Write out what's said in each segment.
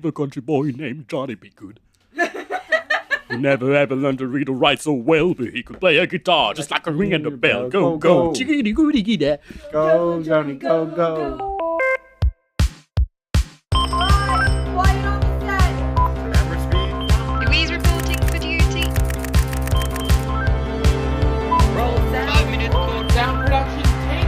A country boy named Johnny Be Good. Who never ever learned to read or write so well, but he could play a guitar just like a ring and a bell. Go, go, chickity goody giddy. Go, Johnny, go, go. Quiet on the set. Louise reporting for duty. Roll sound. 5-minute Sound production tape.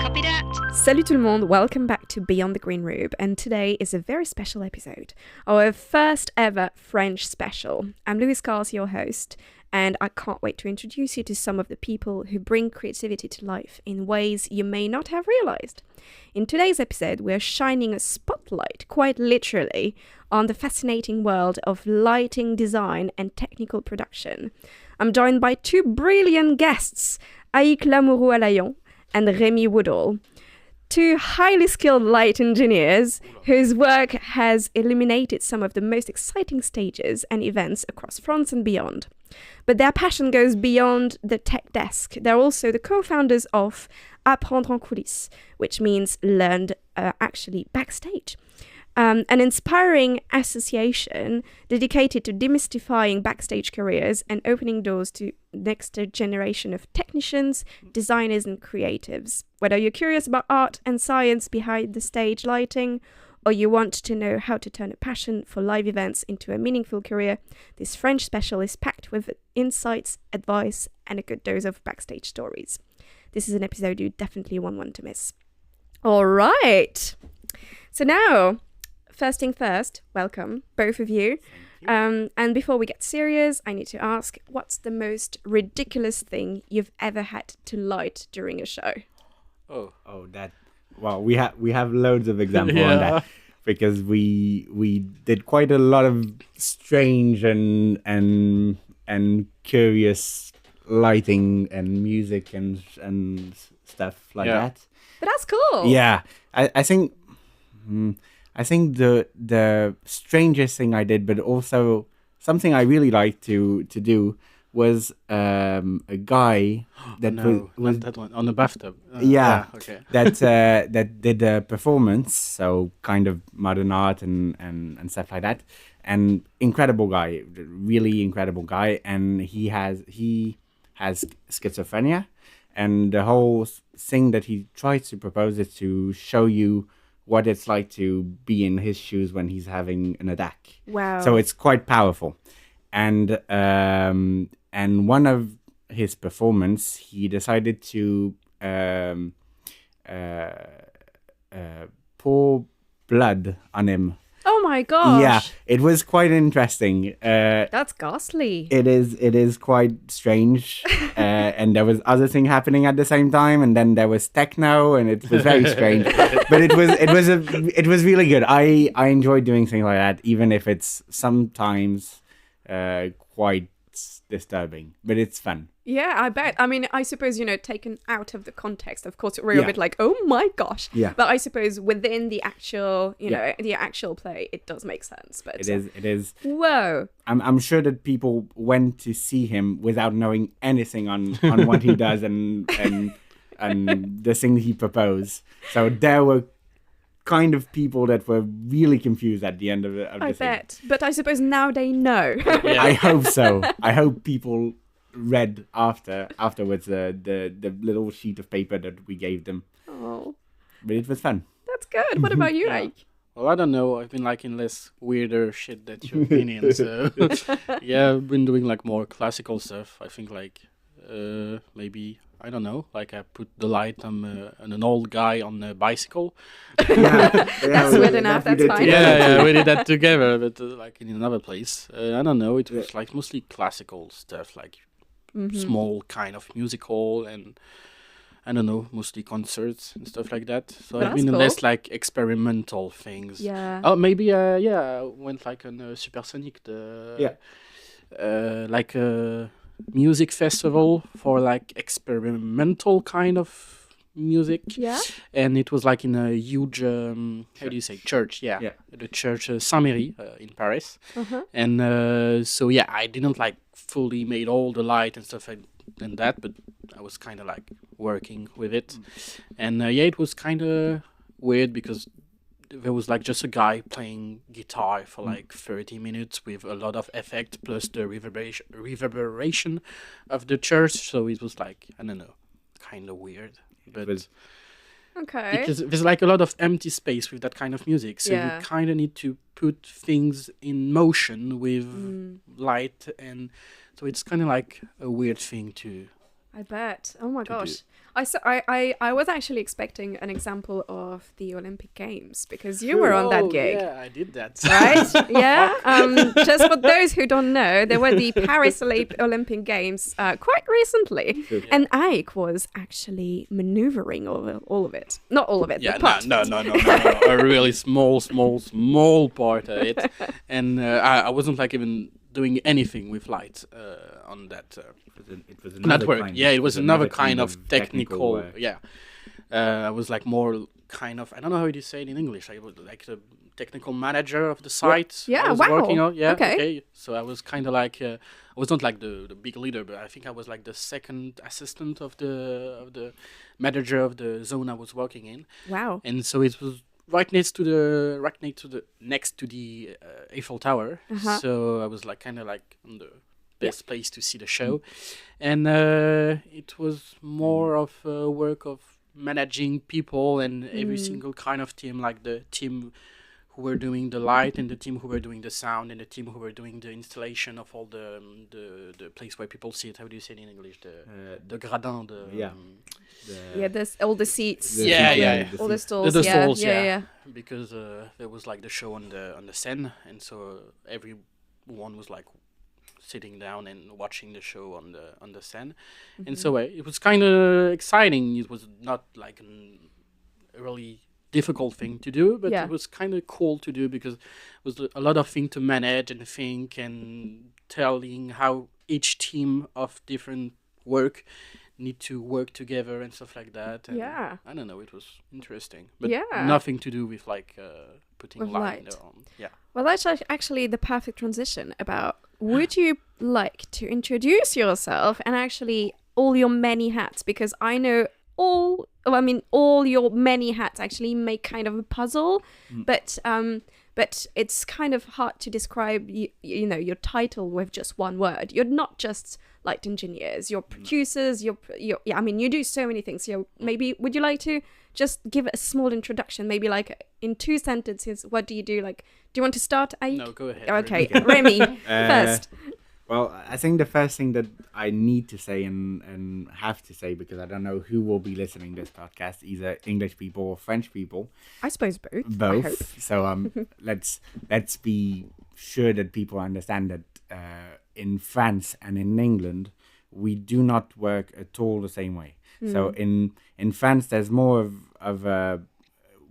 Copy that. Salut tout le monde, welcome back to Beyond the Green Room, and today is a very special episode, our first ever French special. I'm Louise, your host, and I can't wait to introduce you to some of the people who bring creativity to life in ways you may not have realized. In today's episode, we're shining a spotlight, quite literally, on the fascinating world of lighting design and technical production. I'm joined by two brilliant guests, Lamouroux-Alayan and Rémi Woodall. Two highly skilled light engineers whose work has illuminated some of the most exciting stages and events across France and beyond. But their passion goes beyond the tech desk. They're also the co-founders of Apprendre coulisse, which means learned actually backstage. An inspiring association dedicated to demystifying backstage careers and opening doors to next generation of technicians, designers and creatives. Whether you're curious about art and science behind the stage lighting, or you want to know how to turn a passion for live events into a meaningful career, this French special is packed with insights, advice and a good dose of backstage stories. This is an episode you definitely won't want to miss. All right. So now, first thing first, welcome, both of you. And before we get serious, I need to ask, what's the most ridiculous thing you've ever had to light during a show? Well, we have loads of examples on that, because we did quite a lot of strange and curious lighting and music and stuff like that. But that's cool. Yeah, I think the strangest thing I did, but also something I really liked to do, was a guy that was that one on the bathtub. okay. that did a performance, so kind of modern art and stuff like that, and incredible guy, really incredible guy, and he has schizophrenia, and the whole thing that he tries to propose is to show you what it's like to be in his shoes when he's having an attack. Wow. So it's quite powerful. And one of his performance, he decided to pour blood on him. Oh my gosh. Yeah, it was quite interesting. That's ghastly. It is quite strange, and there was other thing happening at the same time, and then there was techno, and it was very strange. But it was really good. I enjoy doing things like that, even if it's sometimes quite disturbing, but it's fun. Yeah, I bet. I mean, I suppose, taken out of the context, of course, we're a bit like, oh my gosh. Yeah. But I suppose within the actual, the actual play, it does make sense. But It is. Whoa. I'm sure that people went to see him without knowing anything on what he does and the thing he proposed. So there were kind of people that were really confused at the end of the I thing. bet. But I suppose now they know. I hope so. I hope people read afterwards the little sheet of paper that we gave them. Oh, But it was fun. that's good. What about you, Ike? Well, I don't know. I've been liking less weirder shit that you've been in. So yeah, I've been doing like more classical stuff. I think like maybe, I don't know, like I put the light on an old guy on a bicycle. That's good enough. That's fine. Yeah, we did that together, but like in another place. I don't know. It was like mostly classical stuff, like small kind of musical, and I don't know, mostly concerts and stuff like that. So I've been in cool. less like experimental things. Yeah. Oh, maybe I went like on Supersonic, like a music festival for like experimental kind of music. Yeah. And it was like in a huge how do you say, church? Yeah. The church Saint-Méry in Paris. And so yeah, I didn't like fully made all the light and stuff like and that, but I was kind of like working with it. And yeah, it was kind of weird because there was like just a guy playing guitar for like 30 minutes with a lot of effect plus the reverberation of the church. So it was like, I don't know, kind of weird. But was- Okay. because there's like a lot of empty space with that kind of music, so Yeah. you kind of need to put things in motion with Mm. light, and so it's kind of like a weird thing to. I bet. Oh my to gosh. I was actually expecting an example of the Olympic Games because you were on that gig. Yeah, I did that. Right? Yeah. Just for those who don't know, there were the Paris Olympic Games quite recently, and Ike was actually maneuvering all of it. Not all of it. Yeah, the part. no, a really small part of it, and I wasn't like even doing anything with light on that. It was another Network. kind. Yeah, it was another kind of technical technical. Yeah, I was like more kind of, I don't know how you say it in English. I was like the technical manager of the site. Yeah, I was wow. working on. Yeah, Okay. So I was kind of like I was not like the big leader, but I think I was like the second assistant of the manager of the zone I was working in, Wow. and so it was right next to the Eiffel Tower. Uh-huh. So I was like kind of like on the best place to see the show, and it was more of a work of managing people and every single kind of team, like the team who were doing the light and the team who were doing the sound and the team who were doing the installation of all the place where people sit. How do you say it in English? The gradin. Yeah. Yeah, there's all the seats. Yeah. All the stalls. The yeah. stalls, yeah. yeah. Because there was like the show on the Seine, and so everyone was like sitting down and watching the show on the Seine, and so it was kind of exciting. It was not like a really difficult thing to do, but Yeah. it was kind of cool to do because it was a lot of thing to manage and think and telling how each team of different work need to work together and stuff like that. And Yeah. I don't know, it was interesting, but Yeah. nothing to do with like putting With light light. on. Yeah. Well, that's actually the perfect transition about would you like to introduce yourself and actually all your many hats? Because I know all your many hats actually make kind of a puzzle, but it's kind of hard to describe, you know, your title with just one word. You're not just light engineers, you're producers, you're I mean, you do so many things. So maybe would you like to just give a small introduction, maybe like in 2 sentences, what do you do? Like, do you want to start, Ike? No, go ahead. Okay, Remy. Remy, first. Well, I think the first thing that I need to say and have to say, because I don't know who will be listening to this podcast, either English people or French people. I suppose both. I hope. Both. So let's be sure that people understand that in France and in England, we do not work at all the same way. So in France, there's more of a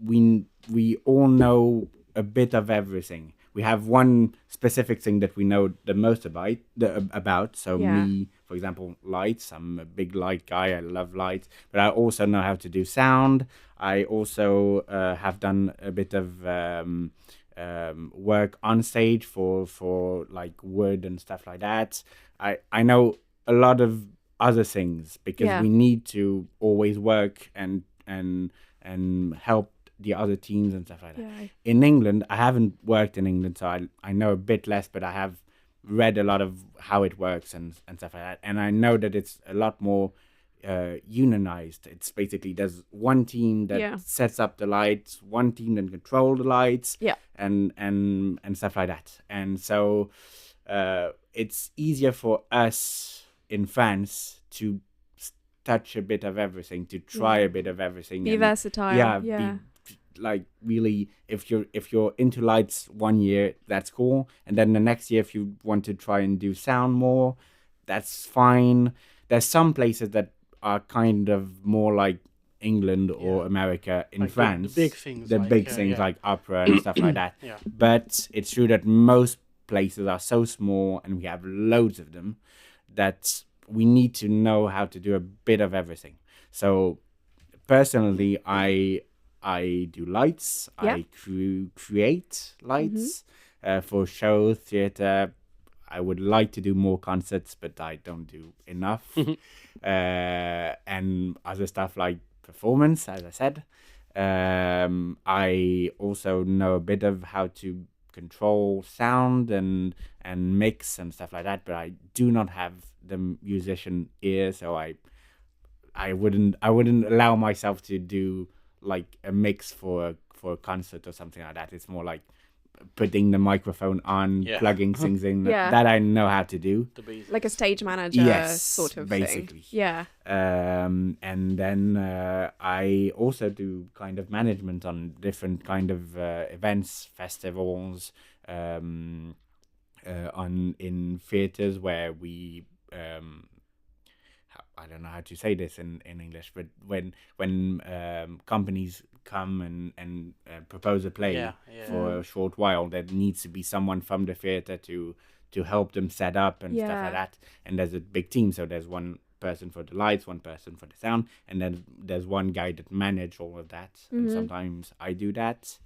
we all know a bit of everything. We have one specific thing that we know the most about. So Yeah. me, for example, lights. I'm a big light guy. I love lights. But I also know how to do sound. I also have done a bit of work on stage for like wood and stuff like that. I know a lot of other things because Yeah. we need to always work and help the other teams and stuff like that. Yeah. In England, I haven't worked in England, so I know a bit less, but I have read a lot of how it works and stuff like that. And I know that it's a lot more unionized. It's basically there's one team that Yeah. sets up the lights, one team that control the lights, Yeah. and stuff like that. And so it's easier for us in France to touch a bit of everything, to try a bit of everything. Be and- versatile. yeah, Yeah. like really, if you're into lights one year, that's cool, and then the next year, if you want to try and do sound more, that's fine. There's some places that are kind of more like England or America in Like France. the big things. The like, big things yeah. like opera and stuff like that. Yeah. But it's true that most places are so small, and we have loads of them, that we need to know how to do a bit of everything. So personally, I do lights. Yeah. I create lights for shows, theater. I would like to do more concerts, but I don't do enough. And other stuff like performance, as I said. I also know a bit of how to control sound and mix and stuff like that, but I do not have the musician ear, so I wouldn't allow myself to do like a mix for a concert or something like that. It's more like putting the microphone on, Yeah. plugging things in. Yeah. That I know how to do. The basics. Like a stage manager Yes, sort of basically. thing. Yeah. And then I also do kind of management on different kind of events, festivals, on in theaters where we I don't know how to say this in English, but when companies come and propose a play Yeah. for a short while, there needs to be someone from the theater to help them set up and stuff Yeah. like that. And there's a big team, so there's one person for the lights, one person for the sound, and then there's one guy that manage all of that. And sometimes I do that.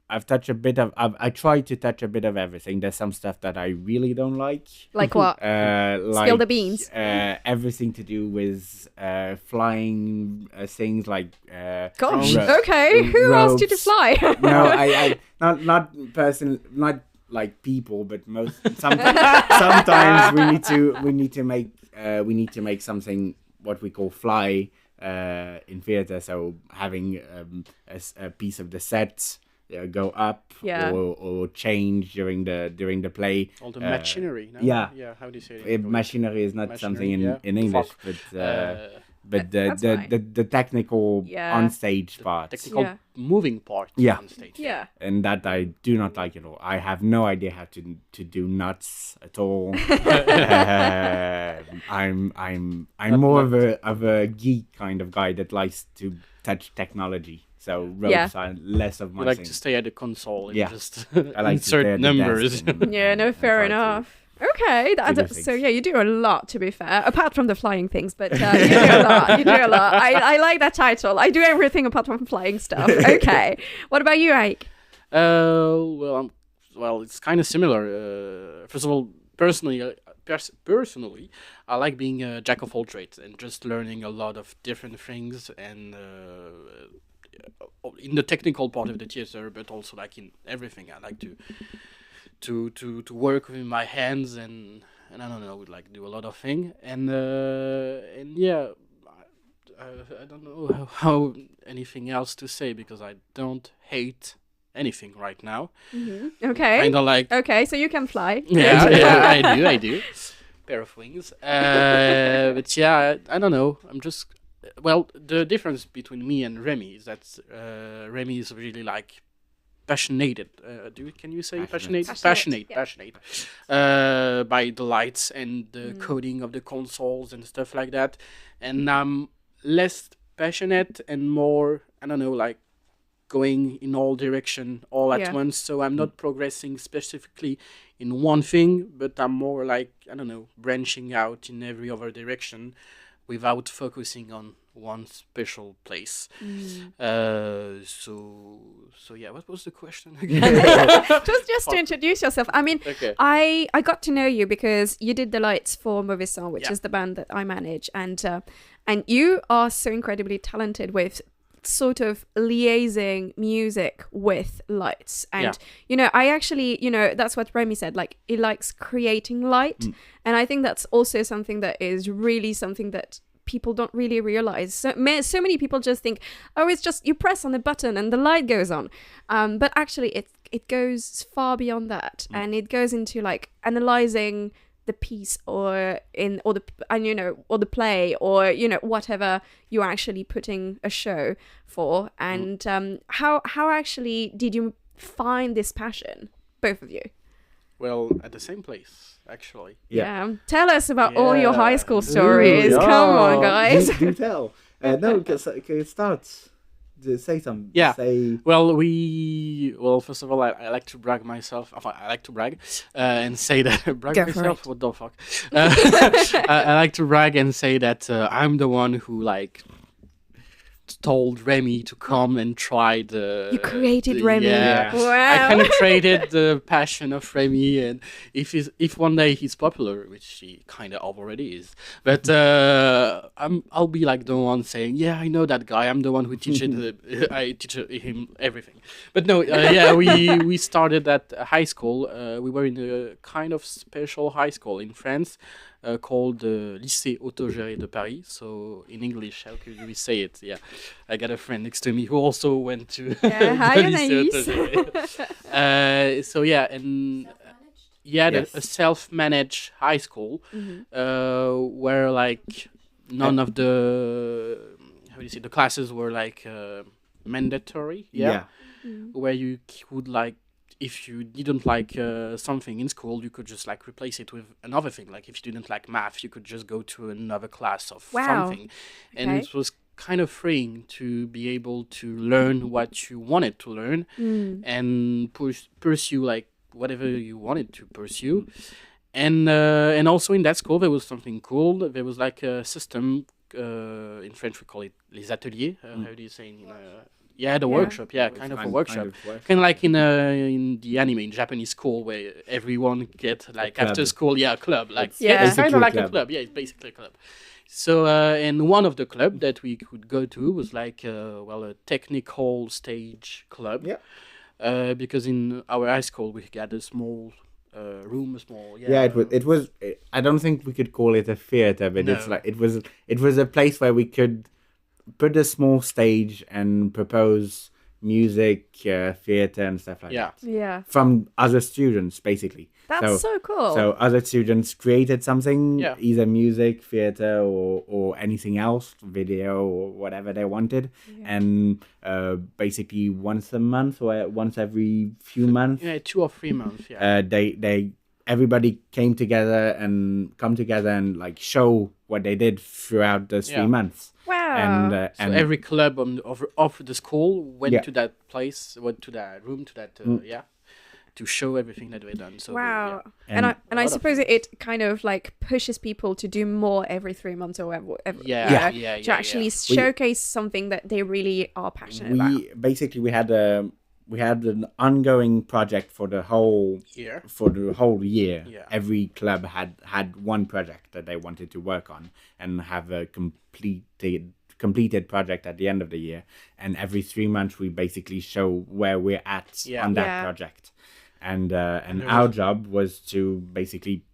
I've touched a bit of. I try to touch a bit of everything. There's some stuff that I really don't like. Like what? Like the beans. everything to do with flying things like. Gosh. ro- Okay. Who asked you to ropes. fly? No, I not person, not like people, but sometimes we need to make something what we call fly in theater. So having a piece of the set go up Yeah. or change during the play. All the machinery. No? yeah. Yeah. How do you say it? Machinery is not something Machinery, in yeah. English, Fuck. but That's fine. the technical Yeah. on stage part. Technical Yeah. moving part Yeah. on stage. Yeah. And that I do not like at all. I have no idea how to do nuts at all. I'm more of a geek kind of guy that likes to touch technology. So ropes Yeah. are less of my You like thing. to stay at the console and Yeah. just I like to stay insert at the numbers. desk and- Yeah, no, and fair try to- enough. Okay, do so things. yeah, you do a lot, to be fair, apart from the flying things, but you do a lot. You do a lot. I like that title. I do everything apart from flying stuff. Okay, what about you, Ike? Well, it's kind of similar. First of all, personally, I like being a jack of all trades and just learning a lot of different things and in the technical part of the theater, but also like in everything. I like to work with my hands and I don't know, like do a lot of things and yeah. I don't know how anything else to say because I don't hate anything right now. Okay. Kind of like Okay, so you can fly. yeah, I do. Pair of wings. But yeah, I don't know. I'm just the difference between me and Rémi is that Rémi is really like passionate. Can you say passionate? Passionate, yeah. Passionate. By the lights and the coding of the consoles and stuff like that. And I'm less passionate and more, I don't know, like going in all direction all at Yeah. once. So I'm not progressing specifically in one thing, but I'm more like, I don't know, branching out in every other direction without focusing on one special place. So yeah, what was the question again? just to introduce yourself. I mean, Okay. I got to know you because you did the lights for Moviesong, which Yeah. is the band that I manage, and you are so incredibly talented with sort of liaising music with lights. And Yeah. you know, I actually, you know, that's what Rémi said, like he likes creating light, and I think that's also something that is really something that people don't really realize. So many people just think, oh, it's just you press on a button and the light goes on, but actually it goes far beyond that, and it goes into like analyzing the piece or the play or whatever you're actually putting a show for. And how actually did you find this passion, both of you? Well, at the same place, actually. Yeah. Tell us about all your high school Ooh, stories. yeah. Come on, guys. Do tell. No, can start. Say something. Yeah. Say. Well, first of all, I like to brag myself. I like to brag and say that brag Go for myself. it. What the fuck? I like to brag and say that I'm the one who like told Rémi to come and try the. You created Rémi. Yeah. Wow. I kind of created the passion of Rémi, and if one day he's popular, which he kind of already is, but I'll be like the one saying, yeah, I know that guy. I'm the one who teaches I teach him everything. But no, yeah, we started at high school. We were in a kind of special high school in France. Called Lycée Autogéré de Paris. So in English, how could we say it? Yeah, I got a friend next to me who also went to Hi, the Lycée Anaïs. Autogéré. So yeah, and Yes. a self-managed high school where like none of the how do you say the classes were like mandatory. Yeah, where you could like. If you didn't like something in school, you could just like replace it with another thing. Like if you didn't like math, you could just go to another class of something. And Okay. it was kind of freeing to be able to learn what you wanted to learn and pursue like whatever you wanted to pursue. And also in that school, there was something cool. There was like a system, in French we call it les ateliers. How do you say in the workshop, kind of a workshop. Kind of like in the anime in Japanese school where everyone get like after school, club. Like Yeah. it's kind Basically of like club. a club. Yeah, it's basically a club. So and one of the club that we could go to was like a technical stage club. Yeah. Because in our high school we had a small room, It was. I don't think we could call it a theater, but it's No. like it was a place where we could put a small stage and propose music, theater, and stuff like that Yeah. from other students, basically. That's so cool. So other students created something, Yeah. either music, theater, or anything else, video or whatever they wanted, and basically once a month or once every few months, 2 or 3 months. Yeah. they everybody come together and like show what they did throughout those 3 months. Wow. And So every club of the school went Yeah. to that place, went to that room, to that to show everything that they done. So Wow. And And I lot of- suppose it kind of like pushes people to do more every 3 months or whatever. Yeah. To actually showcase something that they really are passionate about. we basically we had an ongoing project for the whole Year. year. Yeah. Every club had one project that they wanted to work on and have a completed project at the end of the year. And every 3 months we basically show where we're at on that Yeah. project. And our job was to basically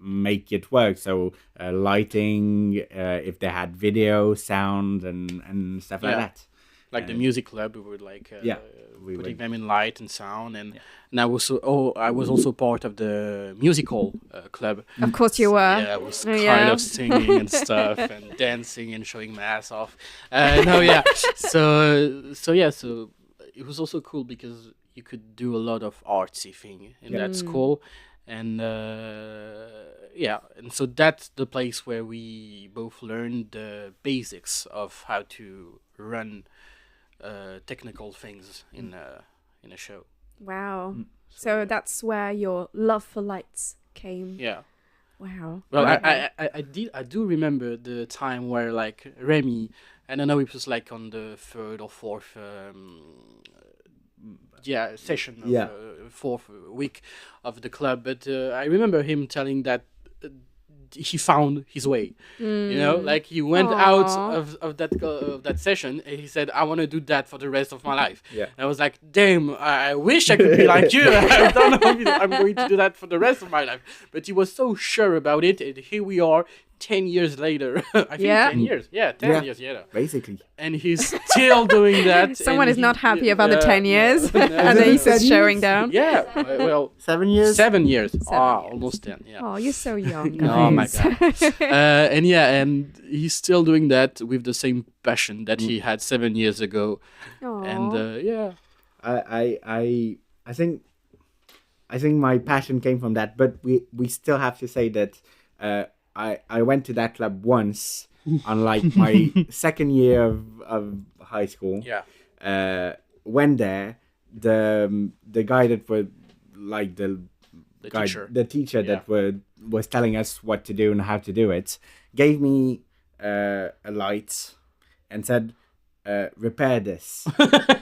make it work. So lighting, if they had video, sound, and stuff like Yeah. that. Like the music club, we would like we putting would- them in light and sound, and I was also part of the musical club. Of course you were. Yeah, I was Oh, kind yeah. of singing and stuff and dancing and showing my ass off. So it was also cool because you could do a lot of artsy thing in that school, and and so that's the place where we both learned the basics of how to run technical things in a show. Wow. So that's where your love for lights came. Yeah. Wow. Well, Okay. I do remember the time where like Rémi, and I know it was like on the third or fourth session of Yeah. fourth week of the club, but I remember him telling that he found his way. You know, like he went out Aw. of that session and he said, I want to do that for the rest of my life. Yeah. And I was like, damn, I wish I could be like you. I don't know if I'm going to do that for the rest of my life. But he was so sure about it, and here we are 10 years later. I think Yeah. 10 years. Yeah, 10 Yeah. years, yeah. Basically. And he's still doing that. Someone and is not happy about the 10 years. Yeah, And then he's just showing down. yeah, well, 7 years. 7 years. years. Almost 10, yeah. Oh, you're so young, guys. Oh my god! And he's still doing that with the same passion that he had 7 years ago. Aw. And I think my passion came from that, but we still have to say that I went to that club once on like my second year of high school. yeah, Went there, the guy that was like the guy, teacher. the teacher Yeah. that was telling us what to do and how to do it, gave me a light and said, repair this.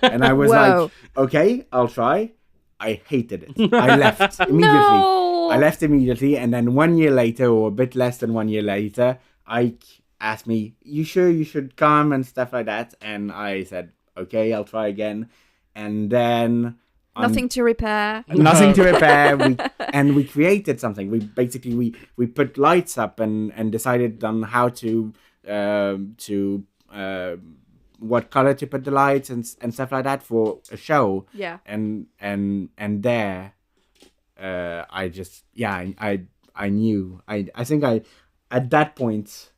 And I was Whoa. like, okay, I'll try. I hated it. I left immediately. No. I left immediately, and then 1 year later, or a bit less than 1 year later, Ike asked me, "You sure you should come?" and stuff like that. And I said, "Okay, I'll try again." And then Nothing to repair. nothing to repair. We created something. We put lights up and decided on how to what color to put the lights and stuff like that for a show. Yeah. And there, I just I knew I think I at that point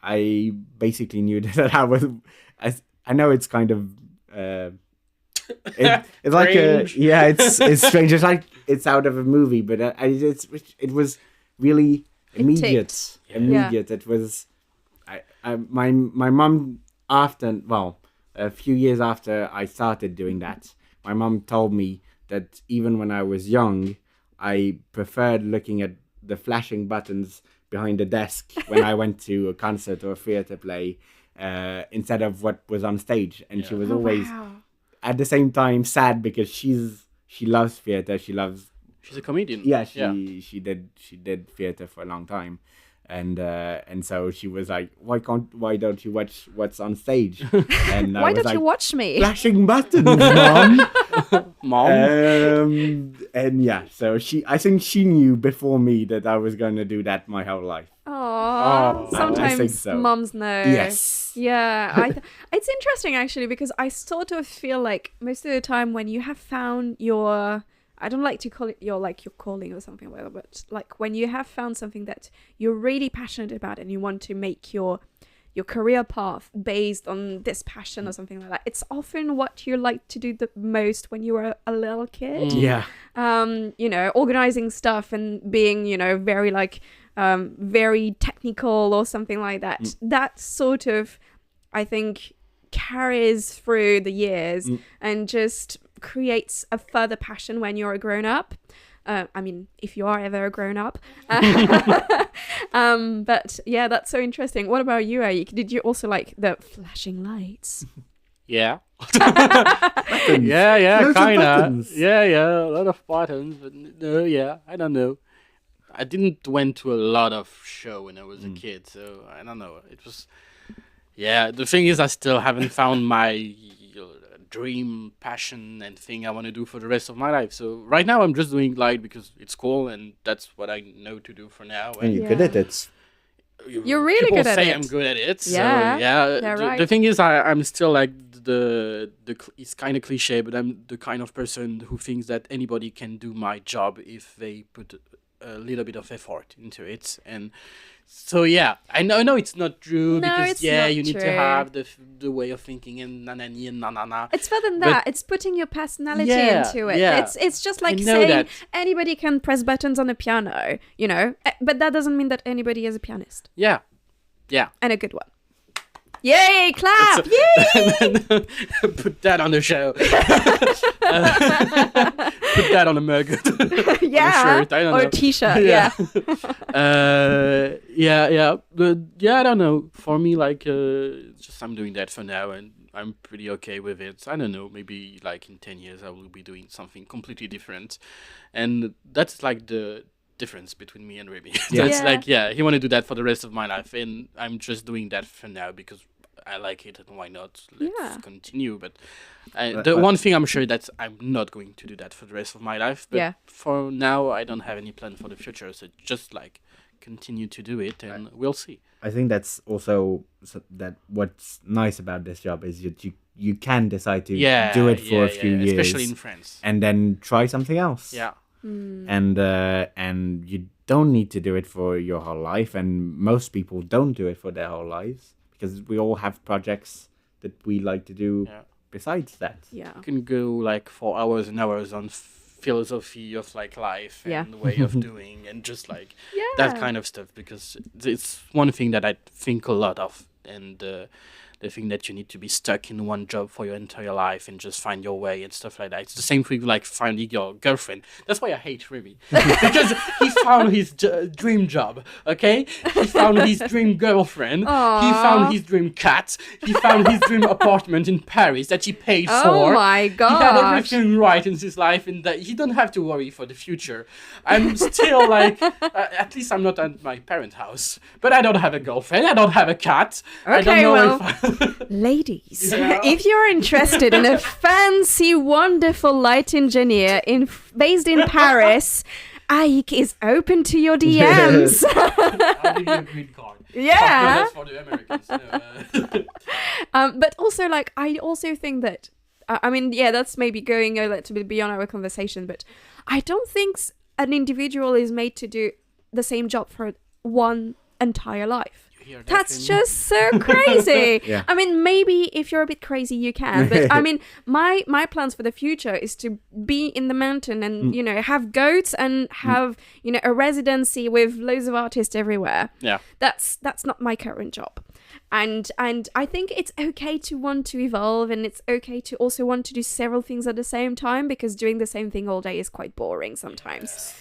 I basically knew that I know it's kind of it's like it's strange. It's like it's out of a movie, but it was really immediate. ticked. Immediate. It was my mom a few years after I started doing that, my mom told me that even when I was young, I preferred looking at the flashing buttons behind the desk when I went to a concert or a theater play instead of what was on stage. And she was always at the same time sad because she loves theater. She's a comedian. Yeah, she did theater for a long time. And so she was like, why don't you watch what's on stage? And Why don't you watch me? Flashing buttons, mom. Mom. And yeah, so I think she knew before me that I was going to do that my whole life. Oh, I sometimes think so. moms know. Yes. Yeah, it's interesting actually because I sort of feel like most of the time when you have found your, I don't like to call it your calling or something like that, but like when you have found something that you're really passionate about and you want to make your career path based on this passion or something like that, it's often what you like to do the most when you were a little kid. Yeah. Organizing stuff and being, very very technical or something like that. That sort of, I think, carries through the years and just creates a further passion when you're a grown up. If you are ever a grown up. But yeah, that's so interesting. What about you, Ayik? Did you also like the flashing lights? Yeah. Buttons. Yeah, Loads of kind of. buttons. Yeah, a lot of buttons. But no, yeah, I don't know. I didn't went to a lot of show when I was a kid, so I don't know. It was, the thing is I still haven't found my dream, passion, and thing I want to do for the rest of my life. So right now I'm just doing light because it's cool and that's what I know to do for now. And you're good at it. You're really people good at say it. I'm good at it. Yeah, So yeah. they're The right. thing is, I'm still like it's kind of cliche, but I'm the kind of person who thinks that anybody can do my job if they put a little bit of effort into it. And so yeah, I know it's not true No, because it's you not need true. to have the way of thinking and nanani and nanana. It's further than But- that. It's putting your personality Yeah, into it. yeah. It's just like I know saying that. anybody can press buttons on a piano, but that doesn't mean that anybody is a pianist. Yeah. And a good one. Yay, clap! Yay! Put that on the show. Put that on a mug. Yeah. shirt, I don't or know. a t-shirt, yeah. But I don't know. For me, just I'm doing that for now, and I'm pretty okay with it. I don't know. Maybe like in 10 years, I will be doing something completely different, and that's like the difference between me and Rémi. That's Yeah. he want to do that for the rest of my life, and I'm just doing that for now because I like it, and why not? Let's continue. But the one thing I'm sure that I'm not going to do that for the rest of my life. But for now, I don't have any plan for the future. So just continue to do it, and we'll see. I think that's also that what's nice about this job is that you can decide to do it for a few years, especially in France. and then try something else. Yeah. And you don't need to do it for your whole life, and most people don't do it for their whole lives because we all have projects that we like to do besides that. Yeah. You can go for hours and hours on philosophy of life and the way of doing and just that kind of stuff, because it's one thing that I think a lot of, and They think that you need to be stuck in one job for your entire life and just find your way and stuff like that. It's the same thing like finding your girlfriend. That's why I hate Rémi. Because he found his dream job, okay? He found his dream girlfriend. Aw. He found his dream cat. He found his dream apartment in Paris that he paid Oh for. my He had gosh. everything right in his life, and that he don't have to worry for the future. I'm still like, at least I'm not at my parents' house, but I don't have a girlfriend. I don't have a cat. I don't Okay, know well, if ladies, Yeah. if you're interested in a fancy, wonderful light engineer based in Paris, Ike is open to your DMs. I'll give you a green card. Yeah. That's for the Americans. But also, like, I also think that, I mean, yeah, that's maybe going a little bit beyond our conversation, but I don't think an individual is made to do the same job for one entire life. You hear that, That's Rémi? just so crazy. Yeah. I mean, maybe if you're a bit crazy, you can. But I mean, my plans for the future is to be in the mountain and, you know, have goats and have, you know, a residency with loads of artists everywhere. Yeah. That's not my current job. And I think it's okay to want to evolve, and it's okay to also want to do several things at the same time, because doing the same thing all day is quite boring sometimes.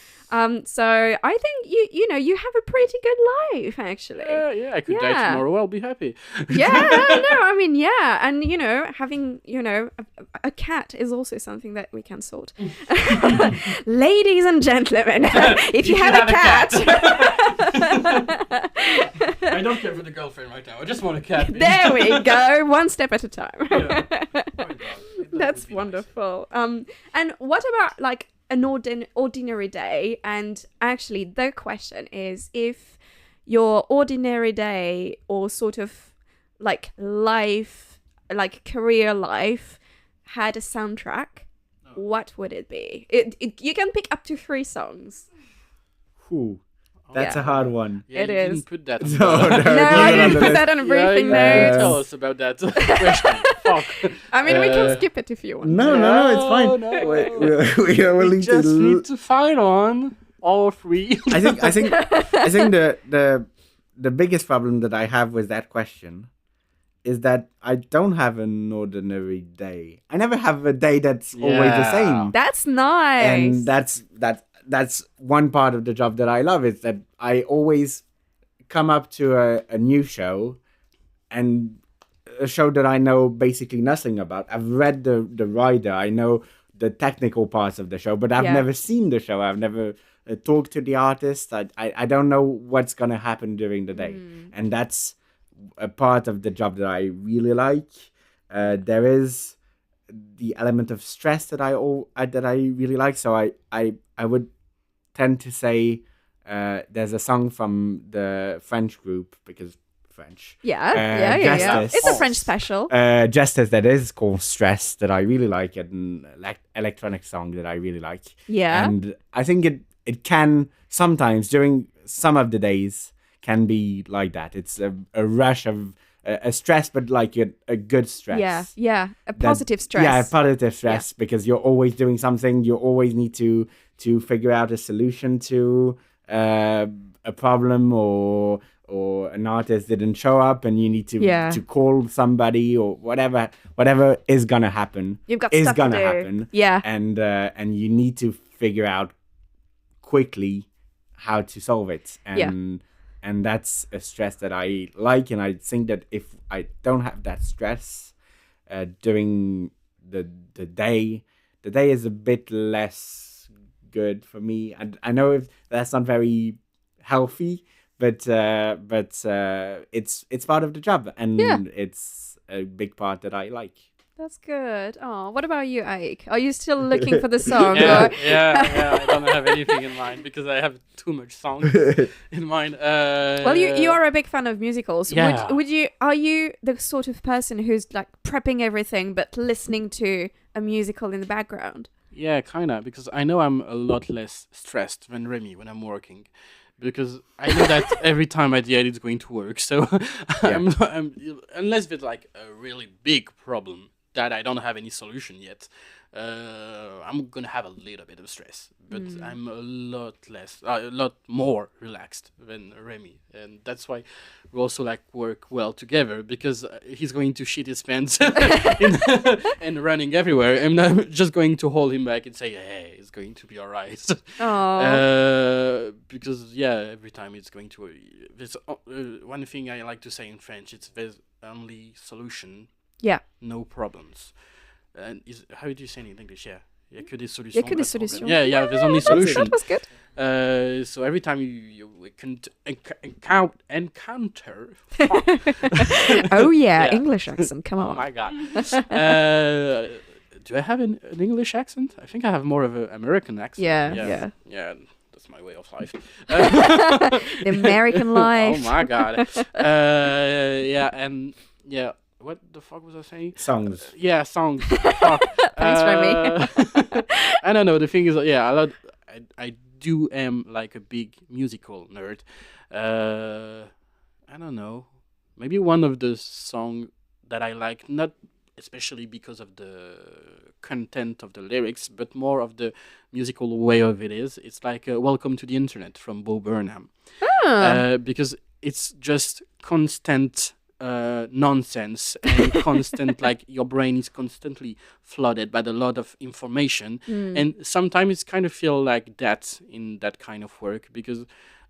So I think you know you have a pretty good life actually. Yeah, I could die Yeah. tomorrow. I'll be happy. Yeah, no, I mean, yeah, and you know, having a cat is also something that we can sort. Ladies and gentlemen, if you have a cat, I don't care for the girlfriend right now. I just want a cat. there we go, one step at a time. Yeah. Oh my God. That That's would be nice. wonderful. And what about like an ordinary day? And actually, the question is, if your ordinary day or sort of like life, like career life, had a soundtrack, what would it be? You can pick up to 3 songs. Ooh, that's Yeah. a hard one. Yeah, It you is. didn't put that. No, on the- no. No, I it didn't on the put list. that on a briefing you note. tell us about that question. Fuck. I mean, we can Uh, skip it if you want. No, it's fine. No. We'll We need just to. need to find on all 3. I think the biggest problem that I have with that question is that I don't have an ordinary day. I never have a day that's always the Yeah. same. That's nice. And that's one part of the job that I love, is that I always come up to a new show, and a show that I know basically nothing about. I've read the rider, I know the technical parts of the show, but I've Yeah. never seen the show. I've never talked to the artist. I don't know what's gonna happen during the day, and that's a part of the job that I really like. There is the element of stress that I really like. So I would tend to say there's a song from the French group, because French. yeah. Justice. It's a French special. Justice, that is called Stress, that I really like, and electronic song that I really like. Yeah. And I think it can sometimes, during some of the days, can be like that. It's a rush of a stress, but like a good stress. Yeah. A positive stress. Yeah, positive stress, because you're always doing something. You always need to figure out a solution to a problem, or an artist didn't show up, and you need to call somebody, or whatever is gonna happen. You've got is stuff gonna to do. happen. Yeah. And you need to figure out quickly how to solve it. And that's a stress that I like, and I think that if I don't have that stress during the day is a bit less good for me. And I know if that's not very healthy, but it's part of the job, and it's a big part that I like. That's good. Oh, what about you, Ike? Are you still looking for the song? Yeah, or- yeah. I don't have anything in mind because I have too much songs in mind. Well, you are a big fan of musicals. Yeah. Are you the sort of person who's like prepping everything but listening to a musical in the background? Yeah, kind of, because I know I'm a lot less stressed than Rémi when I'm working, because I know that every time at the end it's going to work. So I'm unless there's like a really big problem, that I don't have any solution yet, I'm gonna have a little bit of stress, but I'm a lot more relaxed than Remy, and that's why we also like work well together, because he's going to shit his pants and running everywhere, and I'm just going to hold him back and say, "Hey, it's going to be alright." Because every time it's going to. There's one thing I like to say in French. It's there's only solution. Yeah. No problems. And how do you say it in English? Yeah. Il y a que des solutions. Il y a que des pas de solutions. problème. Yeah, there's only solution. That was good. So every time you encounter. Oh yeah, Yeah. English accent. Come Oh on. my god. Do I have an English accent? I think I have more of an American accent. Yeah. Yeah, that's my way of life. The American life. Oh my god. What the fuck was I saying? Songs. Yeah, songs. Fuck. Thanks, Rémi. I don't know. The thing is, I do am like a big musical nerd. I don't know. Maybe one of the songs that I like, not especially because of the content of the lyrics, but more of the musical way of it is. It's like "Welcome to the Internet" from Bo Burnham, because it's just constant nonsense and constant, like your brain is constantly flooded by a lot of information, and sometimes it's kind of feel like that in that kind of work, because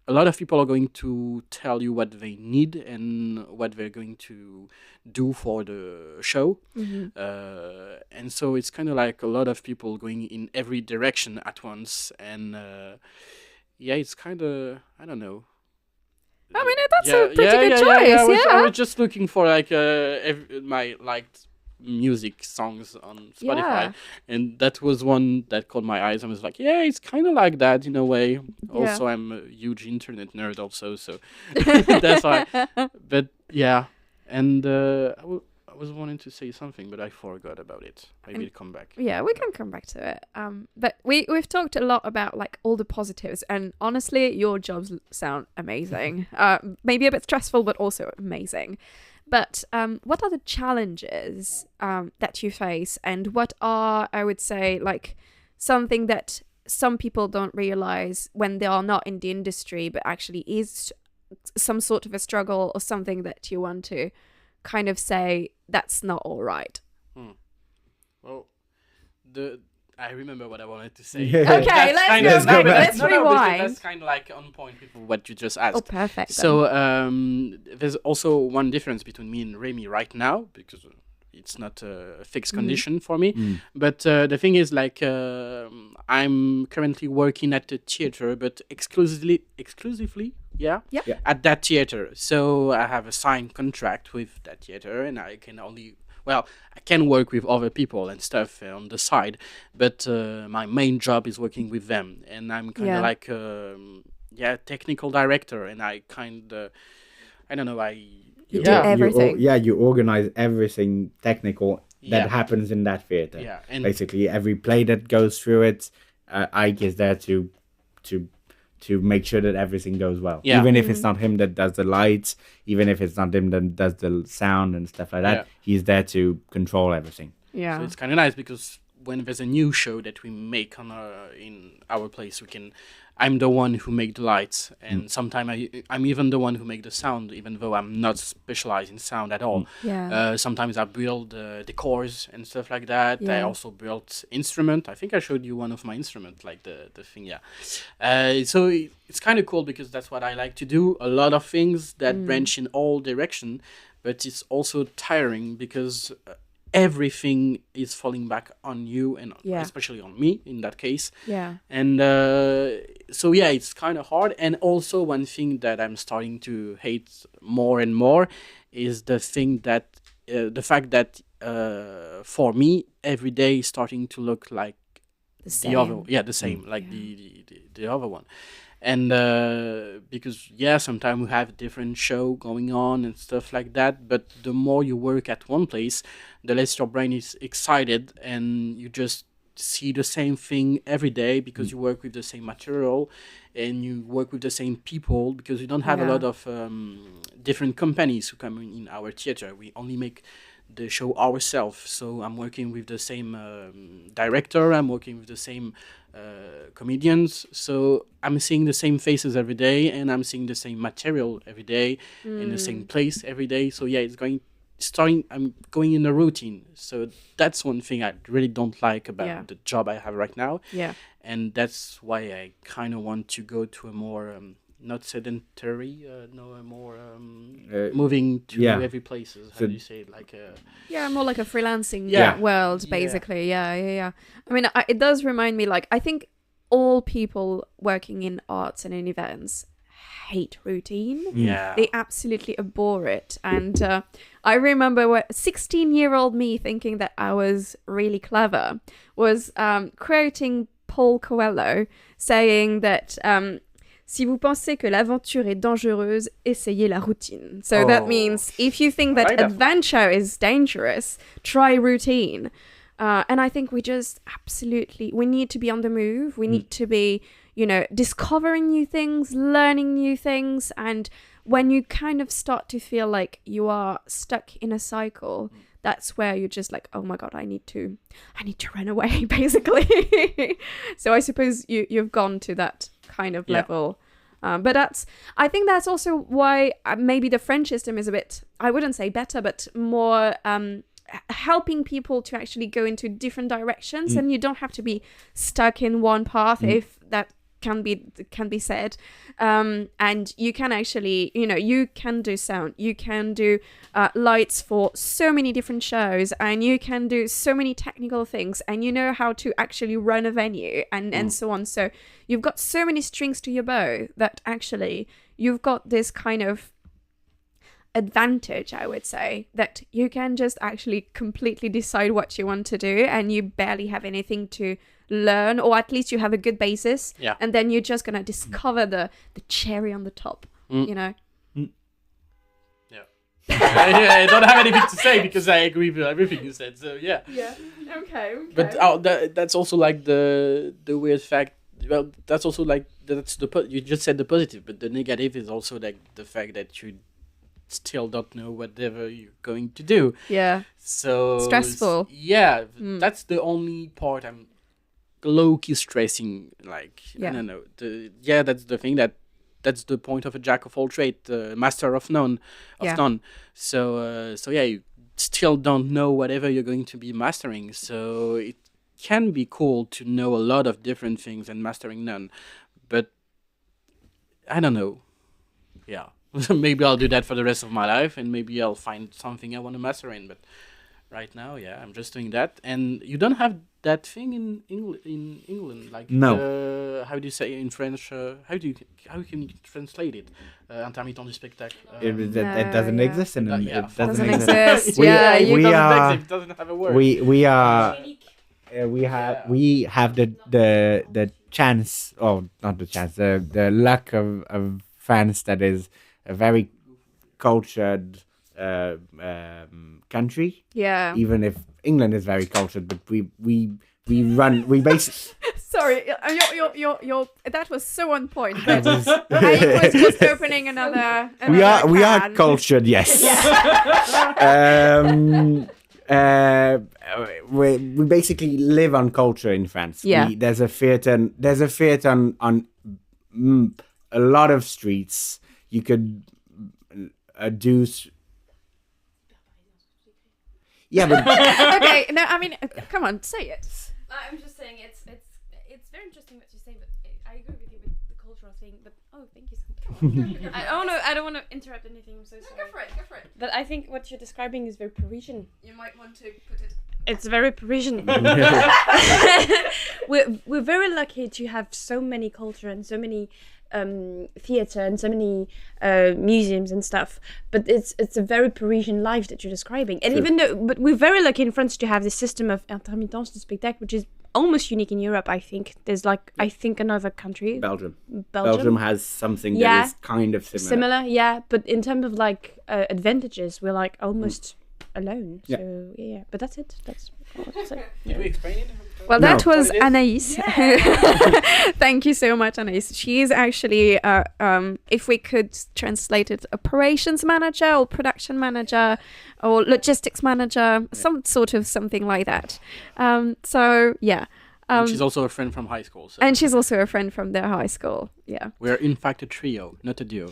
a lot of people are going to tell you what they need and what they're going to do for the show. And so it's kind of like a lot of people going in every direction at once. And it's kind of, I don't know. I mean, that's a pretty good choice. I was just looking for like my liked music songs on Spotify, and that was one that caught my eyes. I was like, it's kind of like that in a way. Also, I'm a huge internet nerd also, so that's why. But and I was wanting to say something, but I forgot about it. Maybe it'll come back. Yeah, we can come back to it. But we've talked a lot about like all the positives, and honestly, your jobs sound amazing. Maybe a bit stressful, but also amazing. But what are the challenges that you face, and what are, I would say, like something that some people don't realize when they are not in the industry, but actually is some sort of a struggle or something that you want to kind of say that's not all right? Well, I remember what I wanted to say. Yeah. Okay, let's go back. Let's rewind. That's kind of like on point with what you just asked. Oh, perfect. So there's also one difference between me and Rémi right now, because it's not a fixed condition for me. But the thing is, like, I'm currently working at the theater, but exclusively, at that theater. So I have a signed contract with that theater, and I can only. Well, I can work with other people and stuff on the side, but my main job is working with them, and I'm kind of like technical director, and I kind of, I don't know, You do everything. You organize everything technical that happens in that theater. Yeah, and basically every play that goes through it, Ike is there to make sure that everything goes well. Yeah. Even if it's not him that does the lights, even if it's not him that does the sound and stuff like that, he's there to control everything. Yeah. So it's kind of nice, because when there's a new show that we make on in our place, I'm the one who make the lights, and sometimes I'm even the one who make the sound, even though I'm not specialized in sound at all. Sometimes I build decors and stuff like that. I also built instrument. I think I showed you one of my instruments, like the thing. So it's kind of cool, because that's what I like to do. A lot of things that branch in all direction, but it's also tiring, because everything is falling back on you, and especially on me in that case. And so it's kind of hard. And also one thing that I'm starting to hate more and more is the fact that for me every day is starting to look like the same, like the other one. And because sometimes we have a different show going on and stuff like that, but the more you work at one place, the less your brain is excited, and you just see the same thing every day, because you work with the same material and you work with the same people, because we don't have a lot of different companies who come in our theater. We only make the show ourselves. So I'm working with the same director. I'm working with the same comedians. So I'm seeing the same faces every day, and I'm seeing the same material every day, in the same place every day. So yeah, I'm going in a routine. So that's one thing I really don't like about the job I have right now. Yeah. And that's why I kind of want to go to a more not sedentary, a more moving to every places. How do you say it? Like more like a freelancing Yeah. world, basically. Yeah. I mean, it does remind me, like, I think all people working in arts and in events hate routine. yeah. They absolutely abhor it. And I remember 16-year-old me thinking that I was really clever was quoting Paul Coelho saying that si vous pensez que l'aventure est dangereuse, essayez la routine. So that means if you think that adventure is dangerous, try routine. And I think we need to be on the move. We need to be, discovering new things, learning new things. And when you kind of start to feel like you are stuck in a cycle, that's where you're just like, oh my God, I need to run away, basically. So I suppose you've gone to that kind of level. But I think that's also why maybe the French system is a bit, I wouldn't say better, but more helping people to actually go into different directions, and you don't have to be stuck in one path, if that can be said. And you can actually, you can do sound, you can do lights for so many different shows, and you can do so many technical things, and you know how to actually run a venue and so on. So you've got so many strings to your bow that actually you've got this kind of advantage, I would say, that you can just actually completely decide what you want to do, and you barely have anything to learn, or at least you have a good basis, and then you're just gonna discover the cherry on the top. I don't have anything to say because I agree with everything you said. So Okay. But that's also like the weird fact. Well, that's also like you just said the positive, but the negative is also like the fact that you still don't know whatever you're going to do. Yeah. So stressful. Yeah, that's the only part I'm low-key stressing. Like I don't know. That's the thing that's the point of a jack of all trades, master of none. So you still don't know whatever you're going to be mastering. So it can be cool to know a lot of different things and mastering none, but I don't know. Yeah. Maybe I'll do that for the rest of my life, and maybe I'll find something I want to master in. But right now, I'm just doing that. And you don't have that thing in England, like how do you say in French? How can you translate it? Intermittent du spectacle. It doesn't exist in it doesn't exist. It doesn't have a word. We have the chance, or not the chance, the luck of France that is a very cultured country. Yeah. Even if England is very cultured, but we basically. Sorry, your that was so on point. But I was just opening another we are can. cultured, yes. We basically live on culture in France. Yeah. There's a theater on a lot of streets. You could do. Yeah, but Okay, no, I mean, come on, say it. I'm just saying it's very interesting what you say, but I agree with you with the cultural thing. But thank you so much. I don't want to interrupt anything. I'm so sorry. Go for it. But I think what you're describing is very Parisian. You might want to put it. It's very Parisian. We're very lucky to have so many culture and so many theater and so many museums and stuff, but it's a very Parisian life that you're describing. And but we're very lucky in France to have this system of intermittence du spectacle, which is almost unique in Europe. I think there's another country, Belgium has something that is kind of similar. But in terms of advantages, we're almost alone. So but that's it. That's all I have to say. Can we explain it? Well, No. that was What it is? Anaïs. Thank you so much, Anaïs. She is actually, if we could translate it, operations manager or production manager or logistics manager, some sort of something like that. So, yeah. And she's also a friend from high school. So And she's also a friend from their high school. Yeah. we're in fact a trio, not a duo.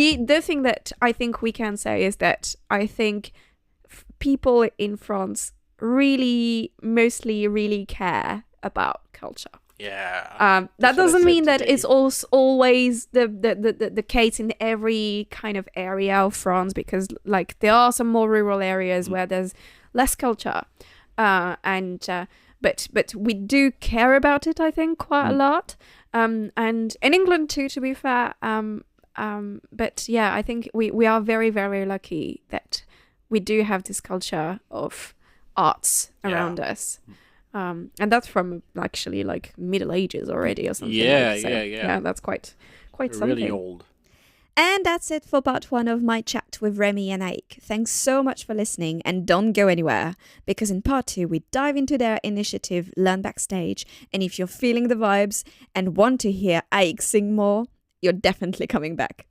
The thing that I think we can say is that I think people in France mostly really care about culture. Yeah. That That's what I doesn't said mean that today. it's also always the case in every kind of area of France, because like there are some more rural areas where there's less culture, but we do care about it, I think, quite a lot, and in England too, to be fair. But yeah, I think we are very, very lucky that we do have this culture of arts around us. And that's from actually like Middle Ages already or something. Yeah, So, yeah. that's quite We're something. really old. And that's it for part 1 of my chat with Rémi and Ike. Thanks so much for listening, and don't go anywhere, because in part 2 we dive into their initiative Learn Backstage, and if you're feeling the vibes and want to hear Ike sing more, you're definitely coming back.